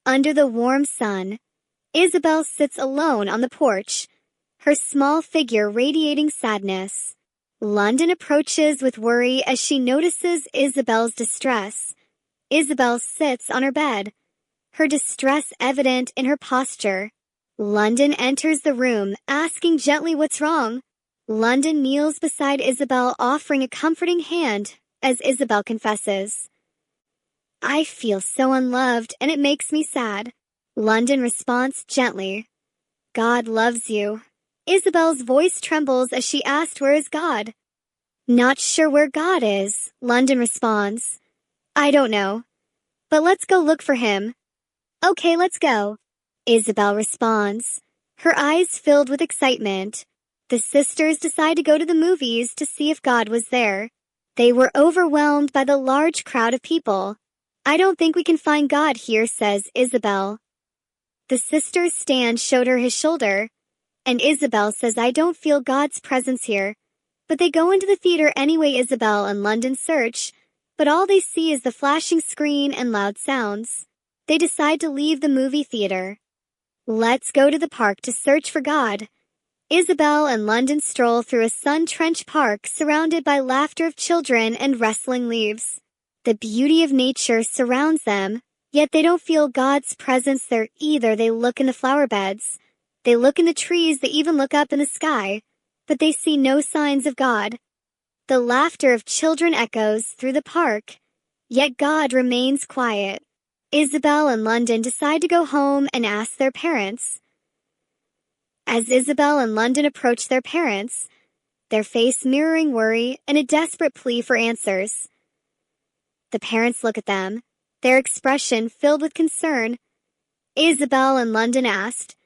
Under the warm sun, Isabel sits alone on the porch, her small figure radiating sadness. London approaches with worry as she notices Isabel's distress. Isabel sits on her bed, her distress evident in her posture. London enters the room, asking gently what's wrong. London kneels beside Isabel, offering a comforting hand as Isabel confesses. "I feel so unloved, and it makes me sad." London responds gently. "God loves you." Isabel's voice trembles as she asks, "Where is God?" "Not sure where God is," London responds. "I don't know. But let's go look for him." "Okay, let's go," Isabel responds, her eyes filled with excitement. The sisters decide to go to the movies to see if God was there. They were overwhelmed by the large crowd of people. "I don't think we can find God here," says Isabel. The sister's stand showed her his shoulder, and Isabel says, "I don't feel God's presence here." But they go into the theater anyway. Isabel and London search, but all they see is the flashing screen and loud sounds. They decide to leave the movie theater. "Let's go to the park to search for God." Isabel and London stroll through a sun-drenched park surrounded by laughter of children and rustling leaves. The beauty of nature surrounds them, yet they don't feel God's presence there either. They look in the flower beds. They look in the trees. They even look up in the sky, but they see no signs of God. The laughter of children echoes through the park, yet God remains quiet. Isabel and London decide to go home and ask their parents. As Isabel and London approach their parents, their face mirroring worry and a desperate plea for answers. The parents look at them, their expression filled with concern. Isabel and London asked,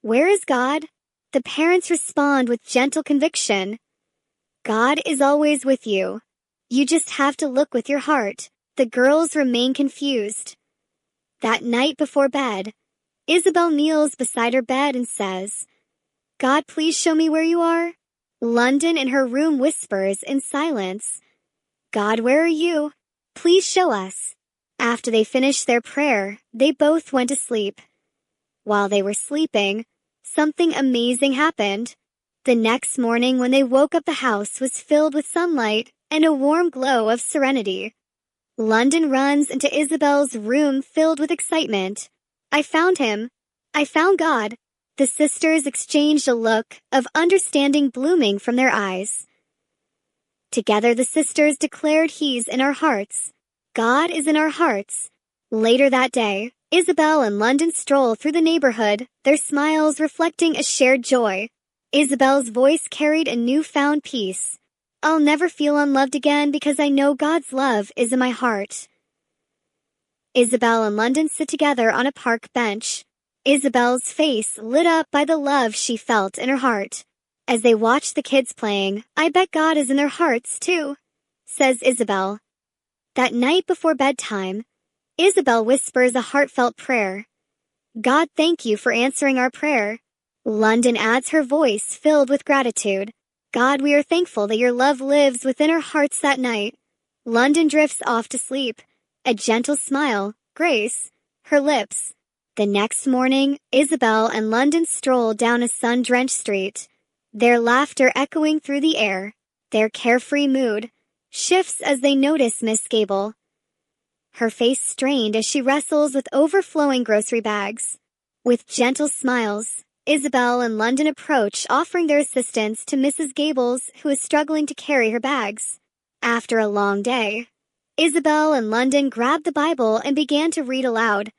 "Where is God?" The parents respond with gentle conviction. "God is always with you. You just have to look with your heart." The girls remain confused. That night before bed, Isabel kneels beside her bed and says, "God, please show me where you are." London in her room whispers in silence, "God, where are you? Please show us." After they finished their prayer, they both went to sleep. While they were sleeping, something amazing happened. The next morning when they woke up, the house was filled with sunlight and a warm glow of serenity. London runs into Isabel's room filled with excitement. "I found him. I found God." The sisters exchanged a look of understanding blooming from their eyes. Together the sisters declared, "He's in our hearts. God is in our hearts." Later that day, Isabel and London stroll through the neighborhood, their smiles reflecting a shared joy. Isabel's voice carried a newfound peace. "I'll never feel unloved again because I know God's love is in my heart." Isabel and London sit together on a park bench. Isabel's face lit up by the love she felt in her heart. As they watch the kids playing, "I bet God is in their hearts too," says Isabel. That night before bedtime, Isabel whispers a heartfelt prayer. "God, thank you for answering our prayer." London adds her voice filled with gratitude. "God, we are thankful that your love lives within our hearts." That night, London drifts off to sleep, a gentle smile, grace, her lips. The next morning, Isabel and London stroll down a sun-drenched street, their laughter echoing through the air. Their carefree mood shifts as they notice Miss Gable, her face strained as she wrestles with overflowing grocery bags. With gentle smiles, Isabel and London approach, offering their assistance to Mrs. Gables, who is struggling to carry her bags. After a long day, Isabel and London grabbed the Bible and began to read aloud,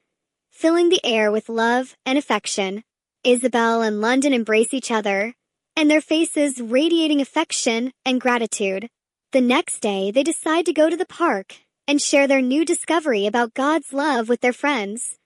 filling the air with love and affection. Isabel and London embrace each other, and their faces radiating affection and gratitude. The next day, they decide to go to the park and share their new discovery about God's love with their friends.